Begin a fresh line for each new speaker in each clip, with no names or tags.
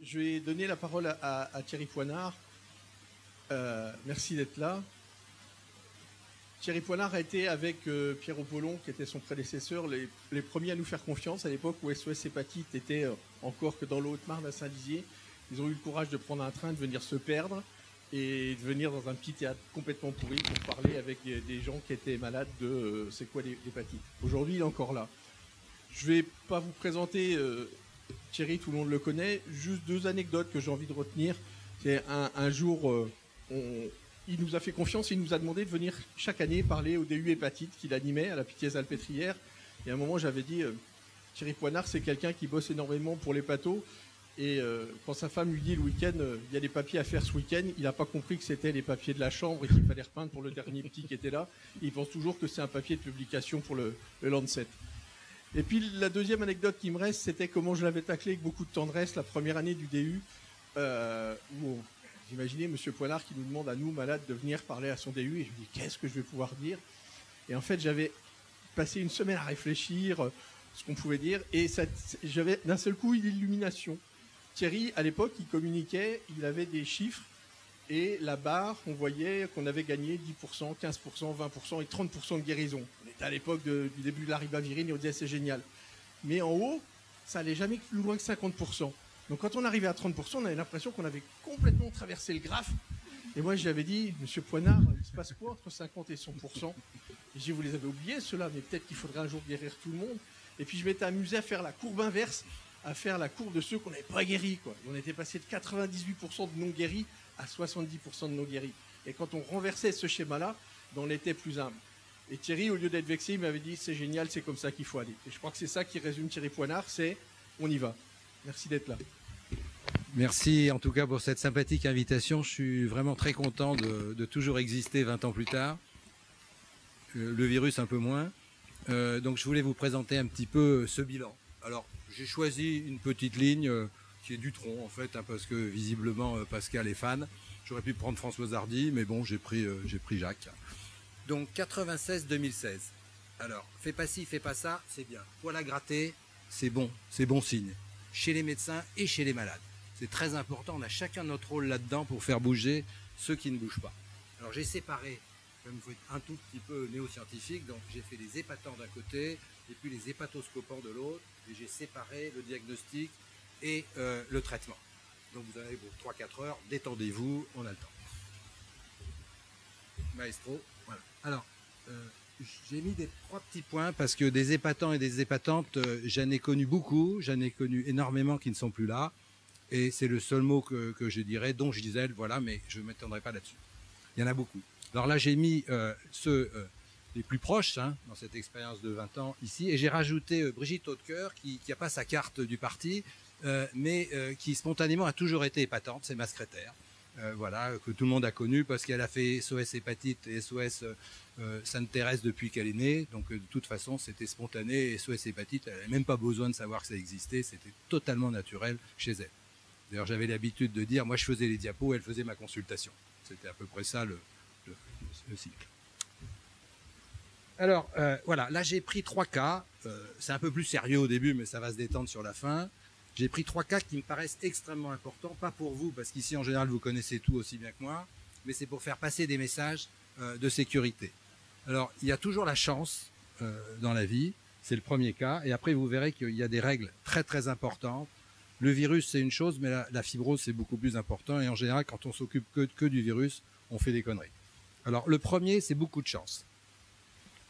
je vais donner la parole à Thierry Poinard. Merci d'être là. Thierry Poinard a été avec Pierre Apollon, qui était son prédécesseur, les premiers à nous faire confiance à l'époque où SOS Hépatite était encore que dans le Haute-Marne à Saint-Dizier. Ils ont eu le courage de prendre un train, de venir se perdre et de venir dans un petit théâtre complètement pourri pour parler avec des gens qui étaient malades de c'est quoi l'hépatite. Aujourd'hui, il est encore là. Je ne vais pas vous présenter Thierry, tout le monde le connaît. Juste deux anecdotes que j'ai envie de retenir. C'est un jour, il nous a fait confiance, il nous a demandé de venir chaque année parler au DU hépatite qu'il animait à la Pitié-Salpêtrière. Et à un moment, j'avais dit, Thierry Poinard, c'est quelqu'un qui bosse énormément pour l'hépato. Et quand sa femme lui dit le week-end, il y a des papiers à faire ce week-end, il n'a pas compris que c'était les papiers de la chambre et qu'il fallait repeindre pour le dernier petit qui était là. Il pense toujours que c'est un papier de publication pour le Lancet. Et puis la deuxième anecdote qui me reste, c'était comment je l'avais taclé avec beaucoup de tendresse la première année du DU, où vous imaginez M. Poinard qui nous demande à nous, malades, de venir parler à son DU, et je me dis, qu'est-ce que je vais pouvoir dire? Et en fait, j'avais passé une semaine à réfléchir ce qu'on pouvait dire, et j'avais d'un seul coup une illumination. Thierry, à l'époque, il communiquait, il avait des chiffres, et la barre, on voyait qu'on avait gagné 10%, 15%, 20% et 30% de guérison. On était à l'époque du début de la ribavirine et on disait c'est génial. Mais en haut, ça allait jamais plus loin que 50%. Donc quand on arrivait à 30%, on avait l'impression qu'on avait complètement traversé le graphe. Et moi, j'avais dit, Monsieur Poinard, il se passe quoi entre 50 et 100%? Et j'ai dit, vous les avez oubliés, ceux-là, mais peut-être qu'il faudrait un jour guérir tout le monde. Et puis je m'étais amusé à faire la courbe inverse, à faire la courbe de ceux qu'on n'avait pas guéris, quoi. On était passé de 98% de non guéris à 70% de non guéris. Et quand on renversait ce schéma-là, on était plus humble. Et Thierry, au lieu d'être vexé, il m'avait dit, c'est génial, c'est comme ça qu'il faut aller. Et je crois que c'est ça qui résume Thierry Poinard, c'est on y va. Merci d'être là.
Merci en tout cas pour cette sympathique invitation. Je suis vraiment très content de toujours exister 20 ans plus tard. Le virus un peu moins. Donc je voulais vous présenter un petit peu ce bilan. Alors j'ai choisi une petite ligne qui est Dutronc en fait, hein, parce que visiblement Pascal est fan. J'aurais pu prendre Françoise Hardy, mais bon, j'ai pris Jacques. Donc 96-2016. Alors, fais pas ci, fais pas ça, c'est bien. Poil à gratter, c'est bon signe. Chez les médecins et chez les malades. C'est très important, on a chacun notre rôle là-dedans pour faire bouger ceux qui ne bougent pas. Alors j'ai séparé, comme vous êtes un tout petit peu néo-scientifique, donc j'ai fait les hépatants d'un côté et puis les hépatoscopants de l'autre, et j'ai séparé le diagnostic et le traitement. Donc vous avez vos 3-4 heures, détendez-vous, on a le temps. Maestro, voilà. Alors, j'ai mis des 3 petits points parce que des hépatants et des hépatantes, j'en ai connu beaucoup, j'en ai connu énormément qui ne sont plus là. Et c'est le seul mot que je dirais, dont Gisèle, voilà, mais je ne m'étendrai pas là-dessus. Il y en a beaucoup. Alors là, j'ai mis ceux les plus proches, hein, dans cette expérience de 20 ans ici, et j'ai rajouté Brigitte Hautecoeur, qui n'a pas sa carte du parti, mais qui spontanément a toujours été hépatante, c'est ma secrétaire. Voilà, que tout le monde a connu parce qu'elle a fait SOS Hépatite et SOS Sainte-Thérèse depuis qu'elle est née. Donc de toute façon, c'était spontané. SOS Hépatite, elle n'avait même pas besoin de savoir que ça existait. C'était totalement naturel chez elle. D'ailleurs, j'avais l'habitude de dire, moi je faisais les diapos, elle faisait ma consultation. C'était à peu près ça le cycle. Alors, voilà, là j'ai pris 3 cas. C'est un peu plus sérieux au début, mais ça va se détendre sur la fin. J'ai pris 3 cas qui me paraissent extrêmement importants, pas pour vous, parce qu'ici en général vous connaissez tout aussi bien que moi, mais c'est pour faire passer des messages de sécurité. Alors, il y a toujours la chance dans la vie, c'est le premier cas, et après vous verrez qu'il y a des règles très très importantes. Le virus c'est une chose, mais la fibrose c'est beaucoup plus important, et en général quand on s'occupe que du virus, on fait des conneries. Alors le premier, c'est beaucoup de chance.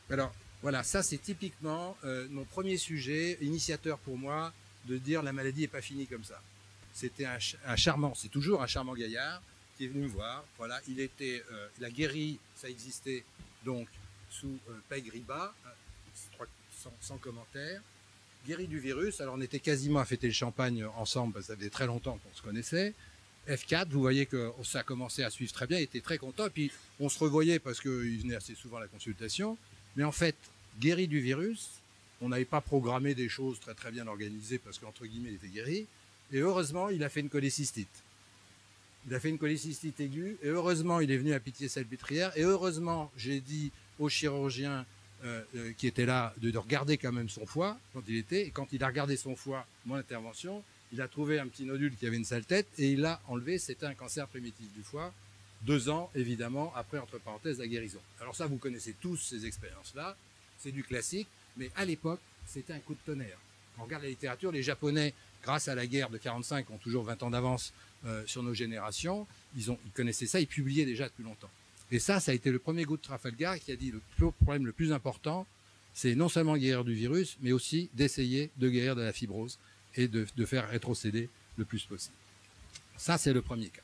Alors voilà, ça c'est typiquement mon premier sujet, initiateur pour moi, de dire la maladie n'est pas finie comme ça. C'était un charmant, c'est toujours un charmant gaillard qui est venu me voir. Voilà, il était, la guéri, ça existait donc sous Pegriba, sans commentaire. Guéri du virus, alors on était quasiment à fêter le champagne ensemble, parce que ça faisait très longtemps qu'on se connaissait. F4, vous voyez que ça a commencé à suivre très bien, il était très content, et puis on se revoyait parce qu'il venait assez souvent à la consultation. Mais en fait, guéri du virus, on n'avait pas programmé des choses très très bien organisées parce qu'entre guillemets il était guéri, et heureusement il a fait une cholécystite. Il a fait une cholécystite aiguë, et heureusement il est venu à Pitié-Salpêtrière, et heureusement j'ai dit au chirurgien qui était là de regarder quand même son foie quand il était, et quand il a regardé son foie, mon intervention, il a trouvé un petit nodule qui avait une sale tête et il l'a enlevé. C'était un cancer primitif du foie. 2 ans, évidemment, après, entre parenthèses, la guérison. Alors ça, vous connaissez tous ces expériences-là. C'est du classique. Mais à l'époque, c'était un coup de tonnerre. Quand on regarde la littérature, les Japonais, grâce à la guerre de 45, ont toujours 20 ans d'avance sur nos générations. Ils connaissaient ça, ils publiaient déjà depuis longtemps. Et ça a été le premier goût de Trafalgar qui a dit le problème le plus important, c'est non seulement guérir du virus, mais aussi d'essayer de guérir de la fibrose et de faire rétrocéder le plus possible. Ça, c'est le premier cas.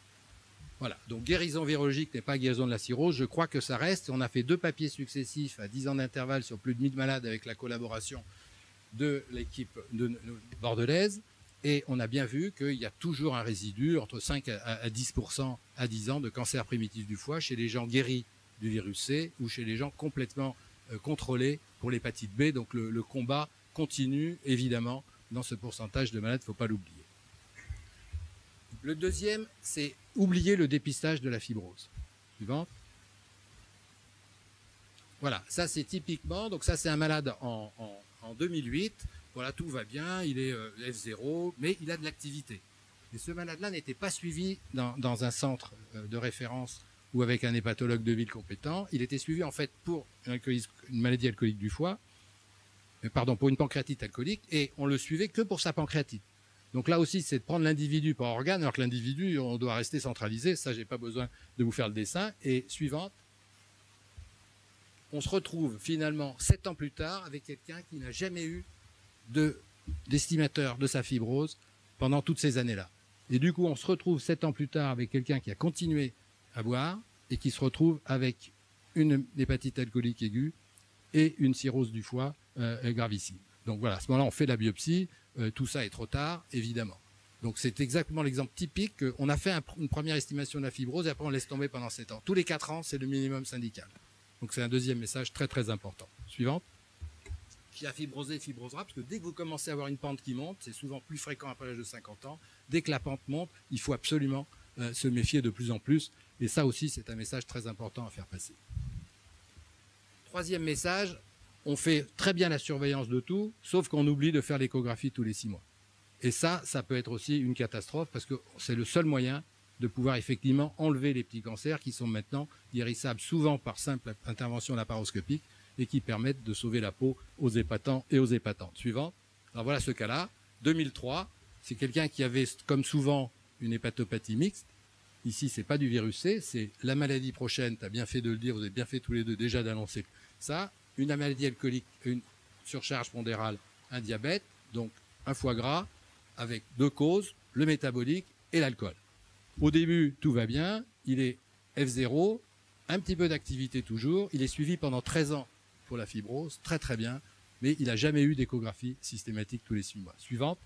Voilà, donc guérison virologique n'est pas guérison de la cirrhose, je crois que ça reste. On a fait 2 papiers successifs à 10 ans d'intervalle sur plus de 1000 malades avec la collaboration de l'équipe bordelaise, et on a bien vu qu'il y a toujours un résidu entre 5 à 10% à 10 ans de cancer primitif du foie chez les gens guéris du virus C ou chez les gens complètement contrôlés pour l'hépatite B. Donc le combat continue, évidemment, dans ce pourcentage de malades, il ne faut pas l'oublier. Le deuxième, c'est oublier le dépistage de la fibrose. Suivant. Voilà, ça c'est typiquement, donc ça c'est un malade en 2008, voilà, tout va bien, il est F0, mais il a de l'activité. Et ce malade-là n'était pas suivi dans un centre de référence ou avec un hépatologue de ville compétent, il était suivi en fait pour une maladie alcoolique du foie, pour une pancréatite alcoolique, et on le suivait que pour sa pancréatite. Donc là aussi, c'est de prendre l'individu par organe, alors que l'individu, on doit rester centralisé, ça j'ai pas besoin de vous faire le dessin. Et suivante, on se retrouve finalement 7 ans plus tard avec quelqu'un qui n'a jamais eu d'estimateur de sa fibrose pendant toutes ces années-là. Et du coup, on se retrouve 7 ans plus tard avec quelqu'un qui a continué à boire et qui se retrouve avec une hépatite alcoolique aiguë et une cirrhose du foie gravissime. Donc voilà, à ce moment-là, on fait la biopsie, tout ça est trop tard, évidemment. Donc c'est exactement l'exemple typique qu'on a fait une première estimation de la fibrose et après on laisse tomber pendant 7 ans. Tous les 4 ans, c'est le minimum syndical. Donc c'est un deuxième message très très important. Suivante. Qui a fibrosé, fibrosera, parce que dès que vous commencez à avoir une pente qui monte, c'est souvent plus fréquent après l'âge de 50 ans, dès que la pente monte, il faut absolument se méfier de plus en plus. Et ça aussi, c'est un message très important à faire passer. Troisième message, on fait très bien la surveillance de tout, sauf qu'on oublie de faire l'échographie tous les 6 mois. Et ça peut être aussi une catastrophe, parce que c'est le seul moyen de pouvoir effectivement enlever les petits cancers qui sont maintenant guérissables souvent par simple intervention laparoscopique et qui permettent de sauver la peau aux hépatants et aux hépatantes. Suivant. Alors voilà ce cas-là. 2003, c'est quelqu'un qui avait, comme souvent, une hépatopathie mixte. Ici, c'est pas du virus C, c'est la maladie prochaine. Tu as bien fait de le dire, vous avez bien fait tous les deux déjà d'annoncer ça. Une maladie alcoolique, une surcharge pondérale, un diabète, donc un foie gras, avec 2 causes, le métabolique et l'alcool. Au début, tout va bien, il est F0, un petit peu d'activité toujours, il est suivi pendant 13 ans pour la fibrose, très très bien, mais il n'a jamais eu d'échographie systématique tous les 6 mois. Suivante,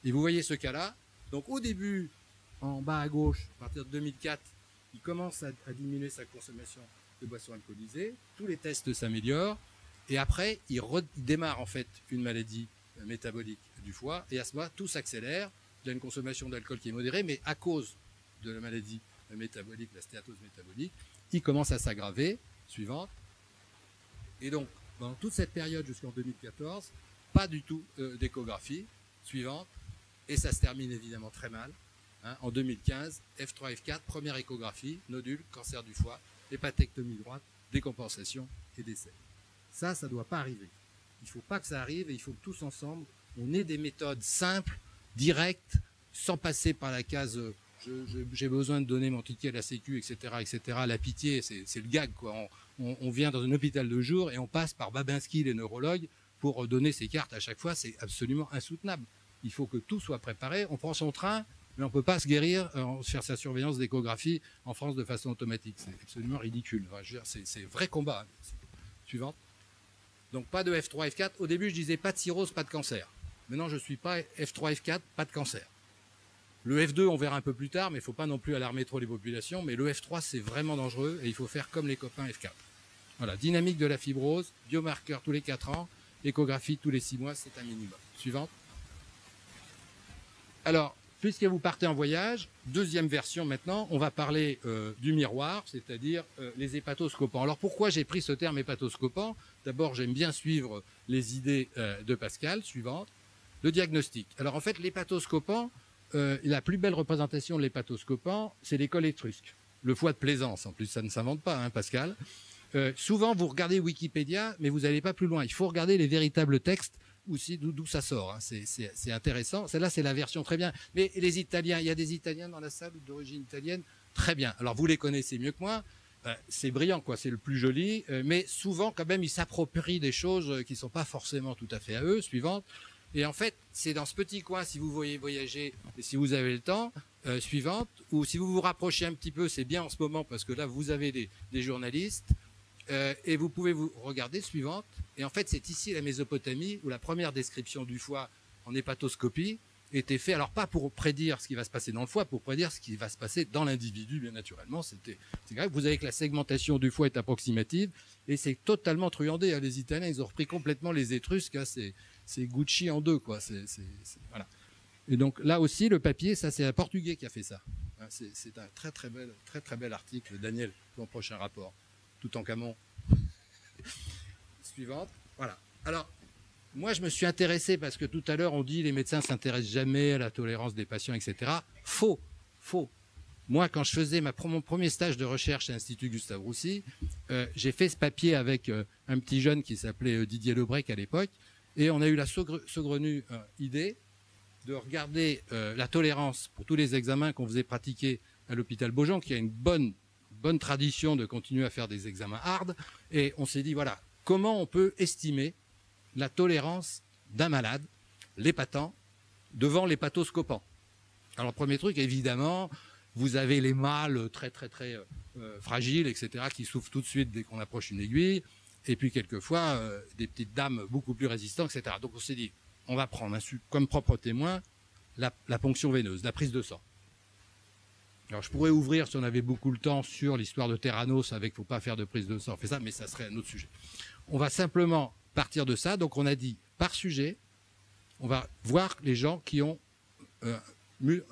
et vous voyez ce cas-là, donc au début, en bas à gauche, à partir de 2004, il commence à diminuer sa consommation de boissons alcoolisées, tous les tests s'améliorent, et après, il démarre en fait une maladie métabolique du foie, et à ce moment-là, tout s'accélère, il y a une consommation d'alcool qui est modérée, mais à cause de la maladie métabolique, la stéatose métabolique, il commence à s'aggraver. Suivante. Et donc, pendant toute cette période jusqu'en 2014, pas du tout d'échographie. Suivante. Et ça se termine évidemment très mal. En 2015, F3, F4, première échographie, nodule, cancer du foie, hépatectomie droite, décompensation et décès. Ça ne doit pas arriver. Il ne faut pas que ça arrive et il faut que tous ensemble, on ait des méthodes simples, directes, sans passer par la case j'ai besoin de donner mon ticket à la Sécu, etc., etc. La pitié, c'est le gag, quoi. On vient dans un hôpital de jour et on passe par Babinski, les neurologues, pour donner ses cartes à chaque fois. C'est absolument insoutenable. Il faut que tout soit préparé. On prend son train, mais on ne peut pas se guérir, faire sa surveillance d'échographie en France de façon automatique. C'est absolument ridicule. Enfin, c'est vrai combat. Suivante. Donc pas de F3, F4. Au début, je disais pas de cirrhose, pas de cancer. Maintenant, je ne suis pas F3, F4, pas de cancer. Le F2, on verra un peu plus tard, mais il ne faut pas non plus alarmer trop les populations. Mais le F3, c'est vraiment dangereux et il faut faire comme les copains F4. Voilà, dynamique de la fibrose, biomarqueur tous les 4 ans, échographie tous les 6 mois, c'est un minimum. Suivante. Alors, puisque vous partez en voyage, deuxième version maintenant, on va parler du miroir, c'est-à-dire les hépatoscopants. Alors pourquoi j'ai pris ce terme hépatoscopant? D'abord, j'aime bien suivre les idées de Pascal. Suivante. Le diagnostic. Alors en fait, l'hépatoscopant, la plus belle représentation de l'hépatoscopant, c'est l'école étrusque. Le foie de Plaisance, en plus, ça ne s'invente pas, hein, Pascal. Souvent, vous regardez Wikipédia, mais vous n'allez pas plus loin. Il faut regarder les véritables textes aussi d'où ça sort. Hein. C'est intéressant. Celle-là, c'est la version très bien. Mais les Italiens, il y a des Italiens dans la salle d'origine italienne, très bien. Alors, vous les connaissez mieux que moi. C'est brillant, quoi. C'est le plus joli. Mais souvent, quand même, ils s'approprient des choses qui ne sont pas forcément tout à fait à eux. Suivante. Et en fait, c'est dans ce petit coin, si vous voyez voyager et si vous avez le temps, suivante, ou si vous vous rapprochez un petit peu, c'est bien en ce moment parce que là, vous avez des journalistes. Et vous pouvez vous regarder suivante. Et en fait, c'est ici la Mésopotamie où la première description du foie en hépatoscopie était faite. Alors pas pour prédire ce qui va se passer dans le foie, pour prédire ce qui va se passer dans l'individu, bien naturellement. C'est grave. Vous avez que la segmentation du foie est approximative et c'est totalement truandé. Hein. Les Italiens, ils ont repris complètement les Étrusques. Hein. C'est Gucci en deux, quoi. Voilà. Et donc là aussi, le papier, ça c'est un Portugais qui a fait ça. Hein. C'est un très bel article, Daniel, dans le prochain rapport. Tout en Camon. Suivante. Voilà. Alors, moi, je me suis intéressé parce que tout à l'heure, on dit les médecins ne s'intéressent jamais à la tolérance des patients, etc. Faux. Faux. Moi, quand je faisais mon premier stage de recherche à l'Institut Gustave Roussy, j'ai fait ce papier avec un petit jeune qui s'appelait Didier Lebrec à l'époque, et on a eu la saugrenue idée de regarder la tolérance pour tous les examens qu'on faisait pratiquer à l'hôpital Beaujon, qui a une bonne tradition de continuer à faire des examens hard, et on s'est dit, voilà, comment on peut estimer la tolérance d'un malade, l'épatant, devant l'hépatoscopant. Alors, le premier truc, évidemment, vous avez les mâles très fragiles, etc., qui souffrent tout de suite dès qu'on approche une aiguille, et puis quelquefois, des petites dames beaucoup plus résistantes, etc. Donc, on s'est dit, on va prendre comme propre témoin la ponction veineuse, la prise de sang. Alors, je pourrais ouvrir, si on avait beaucoup le temps, sur l'histoire de Terranos avec « faut pas faire de prise de sang », on fait ça, mais ça serait un autre sujet. On va simplement partir de ça. Donc, on a dit, par sujet, on va voir les gens qui ont...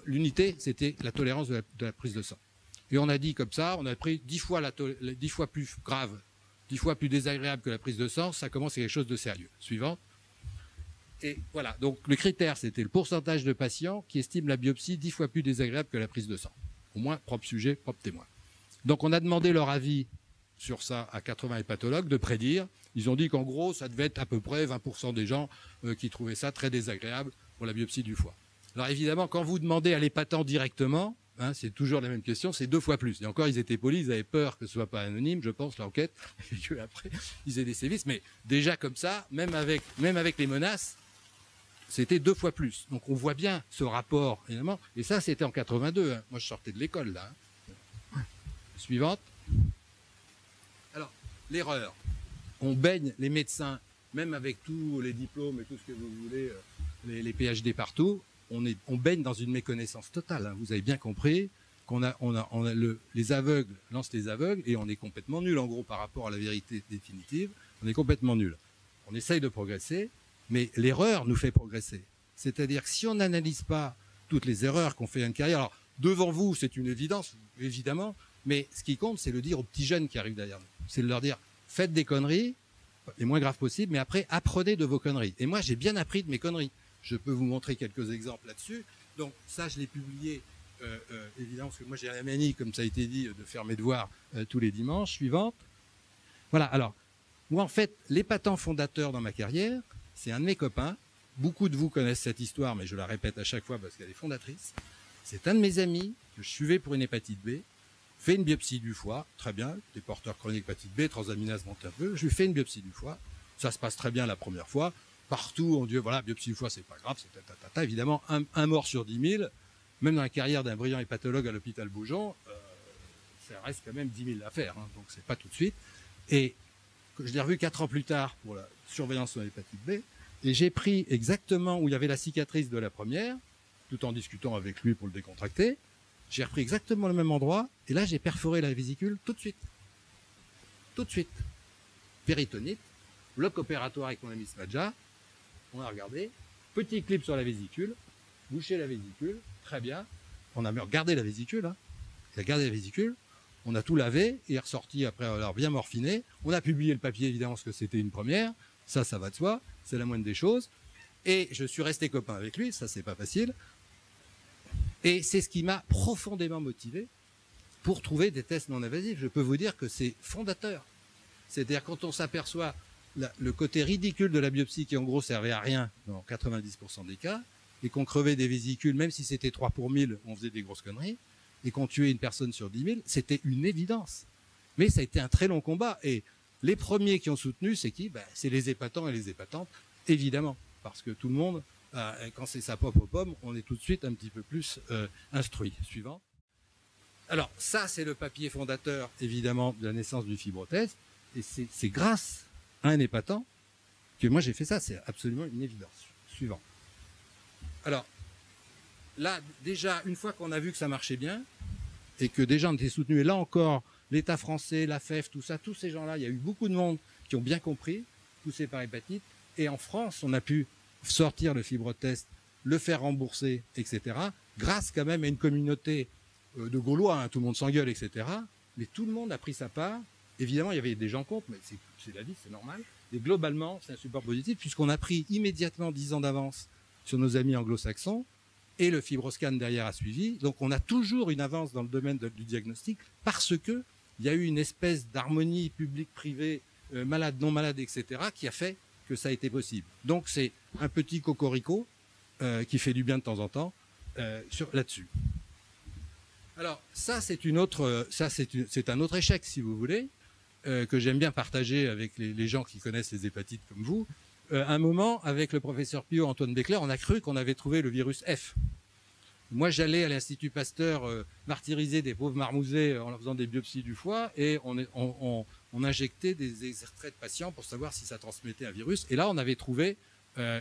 l'unité, c'était la tolérance de la prise de sang. Et on a dit comme ça, on a pris 10 fois plus grave, 10 fois plus désagréable que la prise de sang, ça commence à quelque chose de sérieux. Suivant. Et voilà, donc le critère, c'était le pourcentage de patients qui estiment la biopsie 10 fois plus désagréable que la prise de sang. Au moins, propre sujet, propre témoin. Donc, on a demandé leur avis sur ça à 80 hépatologues de prédire. Ils ont dit qu'en gros, ça devait être à peu près 20% des gens qui trouvaient ça très désagréable pour la biopsie du foie. Alors, évidemment, quand vous demandez à l'épatant directement, hein, c'est toujours la même question, c'est 2 fois plus. Et encore, ils étaient polis, ils avaient peur que ce soit pas anonyme, je pense, l'enquête, et qu'après, ils aient des sévices. Mais déjà comme ça, même avec les menaces, c'était 2 fois plus. Donc on voit bien ce rapport, évidemment. Et ça, c'était en 82. Hein. Moi, je sortais de l'école, là. Hein. Suivante. Alors, l'erreur. On baigne les médecins, même avec tous les diplômes et tout ce que vous voulez, les PhD partout, on baigne dans une méconnaissance totale. Hein. Vous avez bien compris qu'on les aveugles lancent les aveugles et on est complètement nul, en gros, par rapport à la vérité définitive. On est complètement nul. On essaye de progresser. Mais l'erreur nous fait progresser. C'est-à-dire que si on n'analyse pas toutes les erreurs qu'on fait dans une carrière, alors devant vous, c'est une évidence, évidemment, mais ce qui compte, c'est le dire aux petits jeunes qui arrivent derrière nous. C'est de leur dire, faites des conneries, les moins graves possibles, mais après, apprenez de vos conneries. Et moi, j'ai bien appris de mes conneries. Je peux vous montrer quelques exemples là-dessus. Donc ça, je l'ai publié, évidemment, parce que moi, j'ai la manie, comme ça a été dit, de faire mes devoirs tous les dimanches. Suivante. Voilà, alors, moi, en fait, l'épatant fondateur dans ma carrière, c'est un de mes copains. Beaucoup de vous connaissent cette histoire, mais je la répète à chaque fois parce qu'elle est fondatrice. C'est un de mes amis que je suivais pour une hépatite B, fait une biopsie du foie, très bien, des porteurs chroniques d'hépatite B, transaminase monte un peu, je lui fais une biopsie du foie, ça se passe très bien la première fois, partout on dit voilà, biopsie du foie c'est pas grave, c'est tatata, évidemment un mort sur 10 000, même dans la carrière d'un brillant hépatologue à l'hôpital Beaujon, ça reste quand même 10 000 à faire, hein, donc c'est pas tout de suite. Et je l'ai revu 4 ans plus tard pour la surveillance de l'hépatite B, et j'ai pris exactement où il y avait la cicatrice de la première, tout en discutant avec lui pour le décontracter, j'ai repris exactement le même endroit, et là j'ai perforé la vésicule tout de suite. Tout de suite. Péritonite, bloc opératoire avec mon ami Smadja, on a regardé, petit clip sur la vésicule, boucher la vésicule, très bien, on a regardé la vésicule, hein, il a gardé la vésicule, on a tout lavé, et est ressorti après avoir bien morfiné. On a publié le papier, évidemment, parce que c'était une première. Ça va de soi. C'est la moindre des choses. Et je suis resté copain avec lui. Ça, c'est pas facile. Et c'est ce qui m'a profondément motivé pour trouver des tests non invasifs. Je peux vous dire que c'est fondateur. C'est-à-dire quand on s'aperçoit le côté ridicule de la biopsie qui en gros servait à rien dans 90% des cas, et qu'on crevait des vésicules, même si c'était 3 pour 1000, on faisait des grosses conneries, et qu'on tuait une personne sur 10 000, c'était une évidence. Mais ça a été un très long combat, et les premiers qui ont soutenu, c'est qui? C'est les épatants et les épatantes, évidemment, parce que tout le monde, quand c'est sa propre pomme, on est tout de suite un petit peu plus instruit. Suivant. Alors, ça, c'est le papier fondateur, évidemment, de la naissance du fibrotest, et c'est grâce à un épatant que moi j'ai fait ça, c'est absolument une évidence. Suivant. Alors, là, déjà, une fois qu'on a vu que ça marchait bien, et que des gens étaient soutenus, et là encore, l'État français, la FEF, tout ça, tous ces gens-là, il y a eu beaucoup de monde qui ont bien compris, poussés par hépatite, et en France, on a pu sortir le fibrotest, le faire rembourser, etc., grâce quand même à une communauté de Gaulois, hein, tout le monde s'engueule, etc., mais tout le monde a pris sa part. Évidemment, il y avait des gens contre, mais c'est la vie, c'est normal. Et globalement, c'est un support positif, puisqu'on a pris immédiatement 10 ans d'avance sur nos amis anglo-saxons, et le fibroscan derrière a suivi. Donc on a toujours une avance dans le domaine du diagnostic, parce que il y a eu une espèce d'harmonie publique-privée, malade, non malade, etc., qui a fait que ça a été possible. Donc c'est un petit cocorico qui fait du bien de temps en temps là-dessus. Alors ça, c'est un autre échec, si vous voulez, que j'aime bien partager avec les gens qui connaissent les hépatites comme vous. Un moment, avec le professeur Pio Antoine Becler, on a cru qu'on avait trouvé le virus F. Moi, j'allais à l'Institut Pasteur martyriser des pauvres marmousets en leur faisant des biopsies du foie, et on injectait des extraits de patients pour savoir si ça transmettait un virus. Et là, on avait trouvé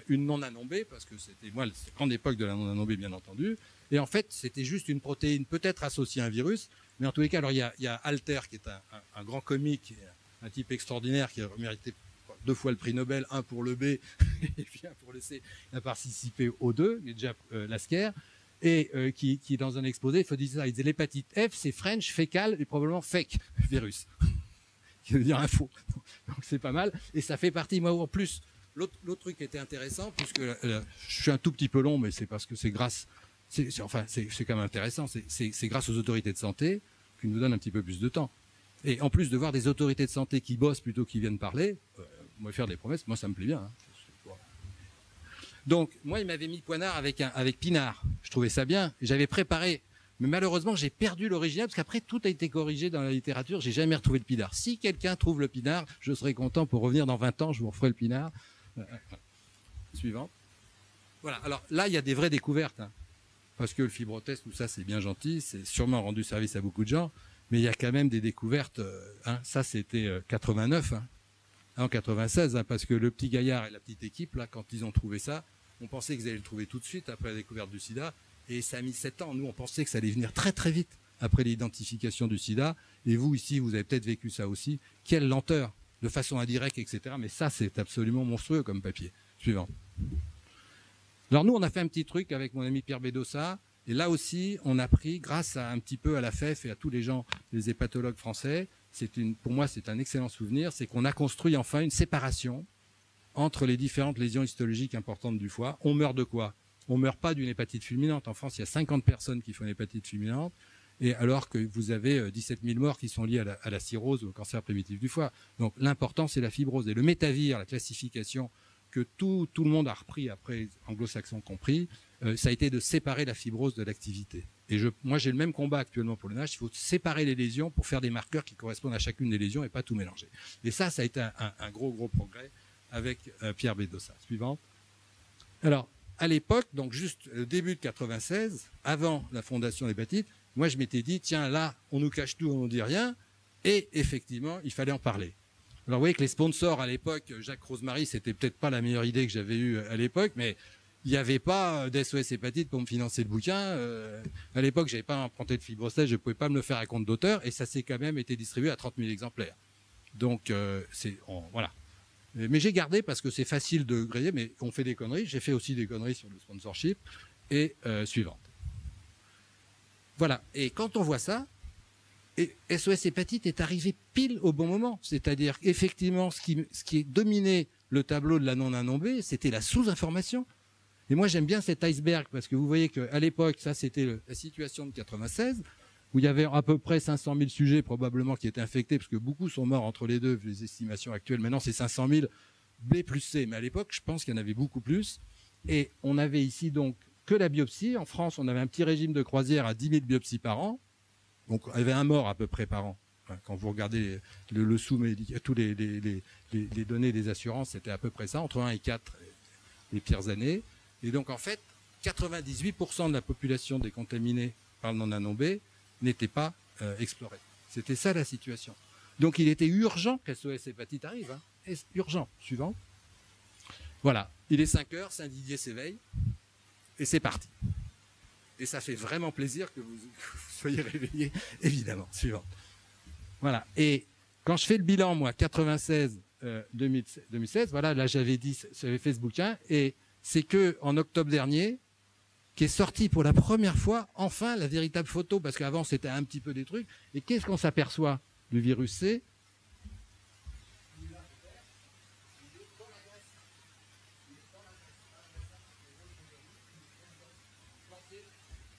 une non-anombée, parce que c'était moi, c'est la grande époque de la non-anombée, bien entendu. Et en fait, c'était juste une protéine peut-être associée à un virus, mais en tous les cas, alors il y a Alter, qui est un grand comique, un type extraordinaire qui a mérité 2 fois le prix Nobel, un pour le B et puis un pour le C. Il a participé aux 2, il est déjà Lasker, et qui dans un exposé, il faut dire ça, il disait l'hépatite F, c'est French, fécal et probablement fake virus, qui veut dire info. Donc c'est pas mal, et ça fait partie, moi en plus, l'autre truc qui était intéressant, puisque je suis un tout petit peu long, mais c'est parce que c'est grâce, c'est quand même intéressant, c'est grâce aux autorités de santé qui nous donnent un petit peu plus de temps. Et en plus de voir des autorités de santé qui bossent plutôt qu'ils viennent parler, moi faire des promesses, moi ça me plaît bien. Hein. Donc moi il m'avait mis Poinard avec Pinard, je trouvais ça bien, j'avais préparé, mais malheureusement j'ai perdu l'original parce qu'après tout a été corrigé dans la littérature, j'ai jamais retrouvé le Pinard. Si quelqu'un trouve le Pinard, je serai content pour revenir dans 20 ans, je vous referai le Pinard. Suivant. Voilà, alors là il y a des vraies découvertes, hein, parce que le fibrotest, tout ça c'est bien gentil, c'est sûrement rendu service à beaucoup de gens, mais il y a quand même des découvertes, hein, ça c'était 89, hein, en 96, hein, parce que le petit Gaillard et la petite équipe, là, quand ils ont trouvé ça, on pensait qu'ils allaient le trouver tout de suite après la découverte du sida, et ça a mis 7 ans. Nous, on pensait que ça allait venir très très vite après l'identification du sida, et vous, ici, vous avez peut-être vécu ça aussi. Quelle lenteur, de façon indirecte, etc. Mais ça, c'est absolument monstrueux comme papier. Suivant. Alors nous, on a fait un petit truc avec mon ami Pierre Bédossa, et là aussi, on a pris, grâce un petit peu à la FEF et à tous les gens, les hépatologues français, pour moi, c'est un excellent souvenir, c'est qu'on a construit enfin une séparation entre les différentes lésions histologiques importantes du foie. On meurt de quoi? On meurt pas d'une hépatite fulminante. En France, il y a 50 personnes qui font une hépatite fulminante, et alors que vous avez 17 000 morts qui sont liés à la cirrhose ou au cancer primitif du foie. Donc l'important, c'est la fibrose. Et le métavir, la classification que tout le monde a repris après, anglo-saxons compris, ça a été de séparer la fibrose de l'activité. Et moi, j'ai le même combat actuellement pour le NASH. Il faut séparer les lésions pour faire des marqueurs qui correspondent à chacune des lésions et pas tout mélanger. Et ça a été un gros progrès avec Pierre Bédossa. Suivant. Alors, à l'époque, donc juste début de 96, avant la fondation de l'hépatite, moi, je m'étais dit, tiens, là, on nous cache tout, on nous dit rien. Et effectivement, il fallait en parler. Alors, vous voyez que les sponsors à l'époque, Jacques Rosemary, c'était peut-être pas la meilleure idée que j'avais eue à l'époque, mais il n'y avait pas d'SOS hépatite pour me financer le bouquin. À l'époque, j'avais pas emprunté de fibrostèse, je pouvais pas me le faire à compte d'auteur, et ça s'est quand même été distribué à 30 000 exemplaires. Donc, voilà. Mais j'ai gardé parce que c'est facile de griller, mais on fait des conneries. J'ai fait aussi des conneries sur le sponsorship. Et suivante. Voilà. Et quand on voit ça, SOS hépatite est arrivé pile au bon moment. C'est-à-dire effectivement, ce qui dominait le tableau de la non-anombée, c'était la sous-information. Et moi, j'aime bien cet iceberg parce que vous voyez qu'à l'époque, ça, c'était la situation de 96, où il y avait à peu près 500 000 sujets probablement qui étaient infectés, parce que beaucoup sont morts entre les deux, vu les estimations actuelles. Maintenant, c'est 500 000 B plus C. Mais à l'époque, je pense qu'il y en avait beaucoup plus. Et on avait ici donc que la biopsie. En France, on avait un petit régime de croisière à 10 000 biopsies par an. Donc, il y avait un mort à peu près par an. Quand vous regardez le sous-médical, tous les données des assurances, c'était à peu près ça, entre 1 et 4 les pires années. Et donc, en fait, 98% de la population décontaminée par le non-nano B n'était pas explorée. C'était ça la situation. Donc, il était urgent qu'SOS Hépatite arrive. Hein. Urgent. Suivant. Voilà. Il est 5 heures, Saint-Didier s'éveille. Et c'est parti. Et ça fait vraiment plaisir que vous soyez réveillés, évidemment. Suivant. Voilà. Et quand je fais le bilan, moi, 96, 2016, voilà, là j'avais fait ce bouquin, et c'est que en octobre dernier qu'est sorti pour la première fois, enfin, la véritable photo, parce qu'avant c'était un petit peu des trucs. Et qu'est-ce qu'on s'aperçoit du virus C?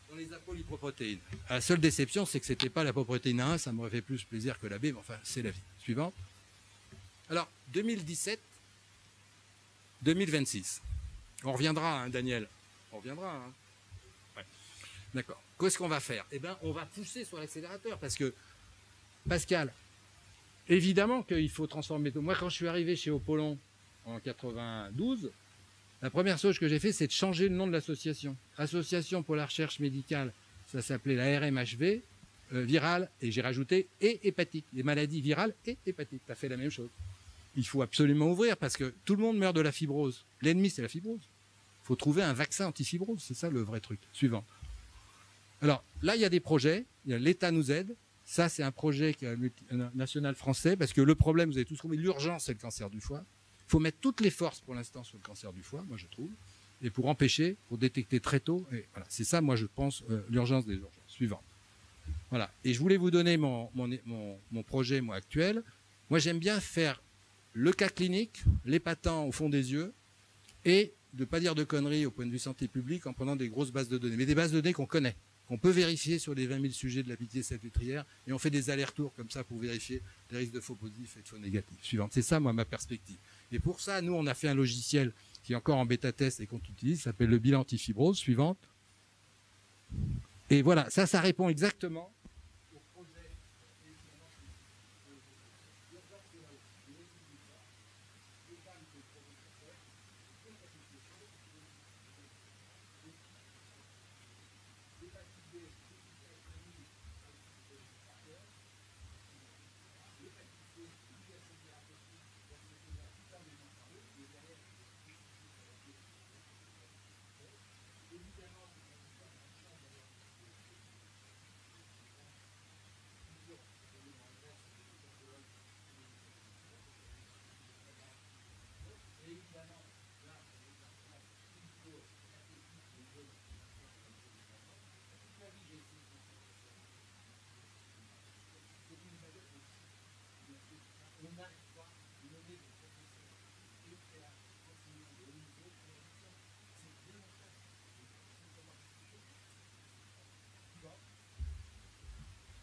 Dans les apolipoprotéines. La seule déception, c'est que c'était pas la protéine A1, ça m'aurait fait plus plaisir que la B, mais enfin, c'est la vie. Suivante. Alors, 2017, 2026. On reviendra, hein, Daniel. On reviendra. Hein. Ouais. D'accord. Qu'est-ce qu'on va faire? Eh bien, on va pousser sur l'accélérateur parce que, Pascal, évidemment qu'il faut transformer tout. Moi, quand je suis arrivé chez Apollon en 92, la première chose que j'ai fait, c'est de changer le nom de l'association. Association pour la recherche médicale, ça s'appelait la RMHV, virale, et j'ai rajouté et hépatique. Les maladies virales et hépatiques. Ça fait la même chose. Il faut absolument ouvrir parce que tout le monde meurt de la fibrose. L'ennemi, c'est la fibrose. Il faut trouver un vaccin anti-fibrose. C'est ça le vrai truc. Suivant. Alors, là, il y a des projets. L'État nous aide. Ça, c'est un projet national français parce que le problème, vous avez tous trouvé, l'urgence, c'est le cancer du foie. Il faut mettre toutes les forces pour l'instant sur le cancer du foie, moi je trouve, et pour empêcher, pour détecter très tôt. Et voilà, c'est ça, moi je pense, l'urgence des urgences. Suivant. Voilà. Et je voulais vous donner mon projet, moi, actuel. Moi, j'aime bien faire le cas clinique, l'épatant au fond des yeux, et de ne pas dire de conneries au point de vue santé publique en prenant des grosses bases de données, mais des bases de données qu'on connaît, qu'on peut vérifier sur les 20 000 sujets de la pitié salpêtrière, et on fait des allers-retours comme ça pour vérifier les risques de faux positifs et de faux négatifs. Suivant. C'est ça, moi, ma perspective. Et pour ça, nous, on a fait un logiciel qui est encore en bêta-test et qu'on utilise, ça s'appelle le bilan antifibrose. Suivante. Et voilà, ça répond exactement au projet.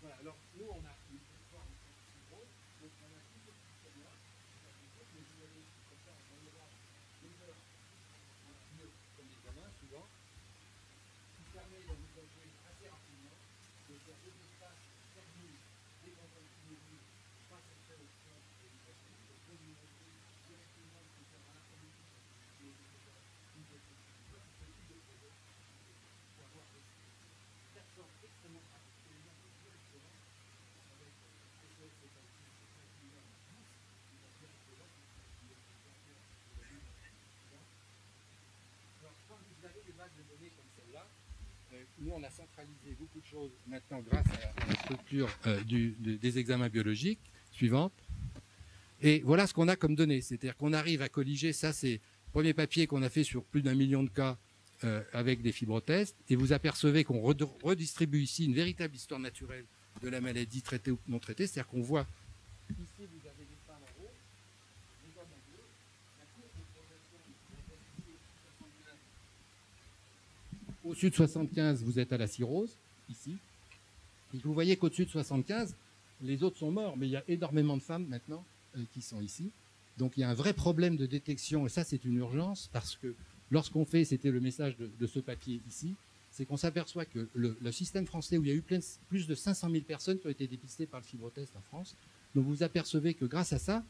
Voilà, alors nous on a une plateforme de donc on a tout ce système-là, mais vous allez comme ça, on va voir les heures mieux comme les gamins souvent, qui permet de vous donner assez rapidement de faire deux espaces fermés, des contrôles kinésés, pas cette sélection de l'éducation, de communauté directement de faire un communauté et de faire une de ces types de projets pour avoir des plateformes extrêmement pratiques. Alors, quand vous avez des bases de données comme celle-là, nous on a centralisé beaucoup de choses maintenant grâce à la structure des examens biologiques suivantes. Et voilà ce qu'on a comme données. C'est-à-dire qu'on arrive à colliger, ça c'est le premier papier qu'on a fait sur plus d'1 million de cas avec des fibrotests. Et vous apercevez qu'on redistribue ici une véritable histoire naturelle de la maladie traitée ou non traitée. C'est-à-dire qu'on voit, ici vous avez des femmes en haut, les hommes en bleu, la courbe de progression de la Au-dessus de 75, vous êtes à la cirrhose, ici. Et vous voyez qu'au-dessus de 75, les autres sont morts, mais il y a énormément de femmes maintenant qui sont ici. Donc il y a un vrai problème de détection, et ça c'est une urgence, parce que lorsqu'on fait, c'était le message de ce papier ici, c'est qu'on s'aperçoit que le système français, où il y a eu plus de 500 000 personnes qui ont été dépistées par le fibrotest en France, donc vous vous apercevez que grâce à ça,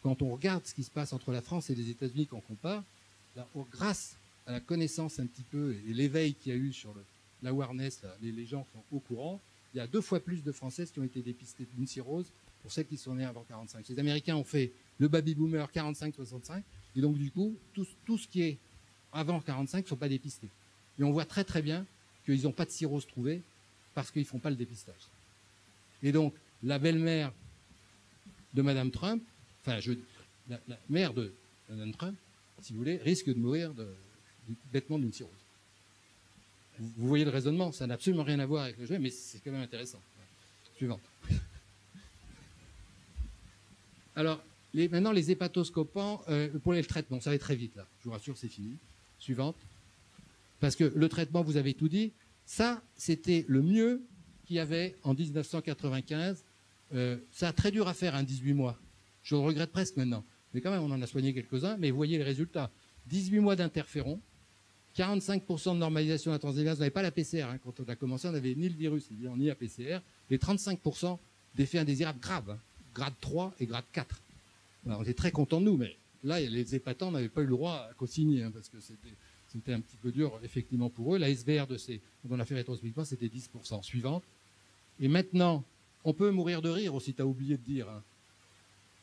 quand on regarde ce qui se passe entre la France et les États-Unis, qu'on compare, là, grâce à la connaissance un petit peu et l'éveil qu'il y a eu sur l'awareness, les gens sont au courant, il y a 2 fois plus de Françaises qui ont été dépistées d'une cirrhose pour celles qui sont nées avant 45. Les Américains ont fait le baby-boomer 45-65, et donc du coup, tout ce qui est avant 45 ne sont pas dépistés. Et on voit très très bien qu'ils n'ont pas de cirrhose trouvée parce qu'ils ne font pas le dépistage. Et donc, la belle-mère de Madame Trump, enfin, la mère de Madame Trump, si vous voulez, risque de mourir bêtement d'une cirrhose. Vous voyez le raisonnement, ça n'a absolument rien à voir avec le jeu, mais c'est quand même intéressant. Suivante. Alors, maintenant, les hépatoscopants, pour le traitement, ça va très vite là, je vous rassure, c'est fini. Suivante. Parce que le traitement, vous avez tout dit, ça, c'était le mieux qu'il y avait en 1995. Ça a très dur à faire, 18 mois. Je le regrette presque maintenant. Mais quand même, on en a soigné quelques-uns, mais vous voyez les résultats. 18 mois d'interféron, 45% de normalisation de la transéminase, on n'avait pas la PCR. Hein. Quand on a commencé, on n'avait ni le virus, ni la PCR. Et 35% d'effets indésirables graves, hein. Grade 3 et grade 4. Alors, on était très contents de nous, mais là, les hépatants n'avaient pas eu le droit à co-signer, hein, parce que c'était un petit peu dur, effectivement, pour eux. La SVR de ces, dont on a fait rétrospectivement, c'était 10%. Suivante. Et maintenant, on peut mourir de rire aussi, tu as oublié de dire. Hein.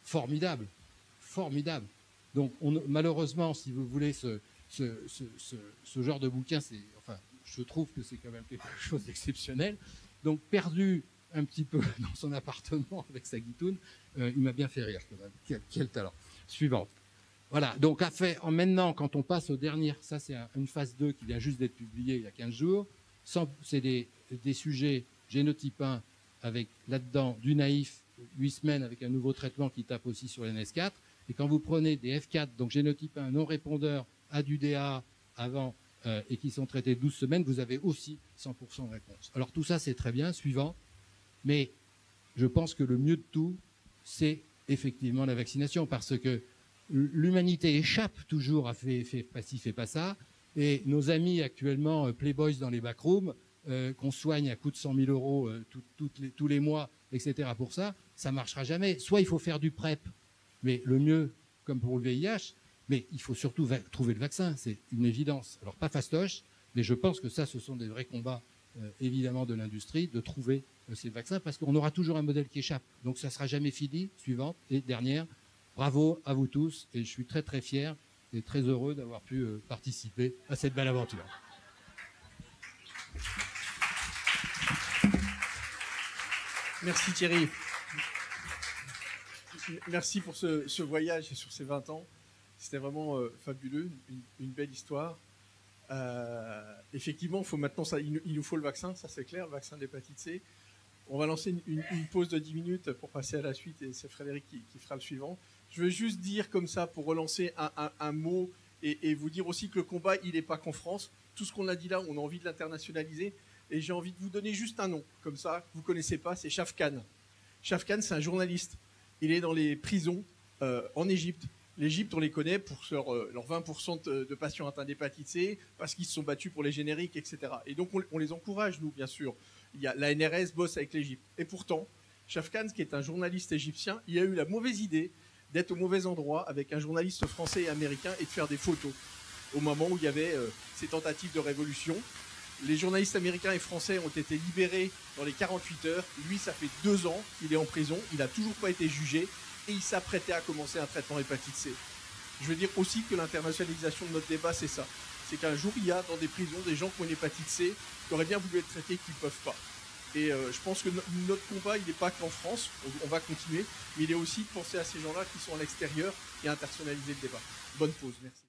Formidable. Formidable. Donc, malheureusement, si vous voulez, ce genre de bouquin, enfin, je trouve que c'est quand même quelque chose d'exceptionnel. Donc, perdu un petit peu dans son appartement avec sa guitoune, il m'a bien fait rire quand même. Quel talent. Suivante. Voilà. Donc, maintenant, quand on passe aux dernières, ça c'est une phase 2 qui vient juste d'être publiée il y a 15 jours. C'est des sujets génotype 1 avec là-dedans du naïf, 8 semaines avec un nouveau traitement qui tape aussi sur l'NS4. Et quand vous prenez des F4, donc génotype 1 non répondeurs à du DA avant et qui sont traités 12 semaines, vous avez aussi 100% de réponse. Alors tout ça, c'est très bien. Suivant. Mais je pense que le mieux de tout, c'est effectivement la vaccination, parce que l'humanité échappe toujours à fait ci, fait pas ça, et nos amis actuellement, playboys dans les backrooms, qu'on soigne à coût de 100 000 euros tous les mois, etc. pour ça, ça marchera jamais. Soit il faut faire du PrEP, mais le mieux, comme pour le VIH, mais il faut surtout trouver le vaccin, c'est une évidence. Alors pas fastoche, mais je pense que ça, ce sont des vrais combats, évidemment, de l'industrie, de trouver ces vaccins, parce qu'on aura toujours un modèle qui échappe. Donc ça ne sera jamais fini. Suivante et dernière. Bravo à vous tous, et je suis très très fier et très heureux d'avoir pu participer à cette belle aventure.
Merci Thierry. Merci pour ce voyage et sur ces 20 ans. C'était vraiment fabuleux, une belle histoire. Effectivement, faut maintenant il nous faut le vaccin, ça c'est clair, le vaccin de l'hépatite C. On va lancer une pause de 10 minutes pour passer à la suite, et c'est Frédéric qui fera le suivant. Je veux juste dire comme ça, pour relancer un mot, et vous dire aussi que le combat, il n'est pas qu'en France. Tout ce qu'on a dit là, on a envie de l'internationaliser, et j'ai envie de vous donner juste un nom, comme ça, que vous ne connaissez pas, c'est Shafkan. Shafkan, c'est un journaliste. Il est dans les prisons en Égypte. L'Égypte, on les connaît pour leurs 20% de patients atteints d'hépatite C, parce qu'ils se sont battus pour les génériques, etc. Et donc, on les encourage, nous, bien sûr. La NRS bosse avec l'Égypte. Et pourtant, Shafkan, qui est un journaliste égyptien, il a eu la mauvaise idée d'être au mauvais endroit avec un journaliste français et américain et de faire des photos au moment où il y avait ces tentatives de révolution. Les journalistes américains et français ont été libérés dans les 48 heures. Lui, ça fait 2 ans qu'il est en prison. Il n'a toujours pas été jugé et il s'apprêtait à commencer un traitement hépatite C. Je veux dire aussi que l'internationalisation de notre débat, c'est ça. C'est qu'un jour, il y a dans des prisons des gens qui ont une hépatite C, qui auraient bien voulu être traités et qui ne peuvent pas. Et je pense que notre combat, il n'est pas qu'en France, on va continuer, mais il est aussi de penser à ces gens-là qui sont à l'extérieur et à internationaliser le débat. Bonne pause, merci.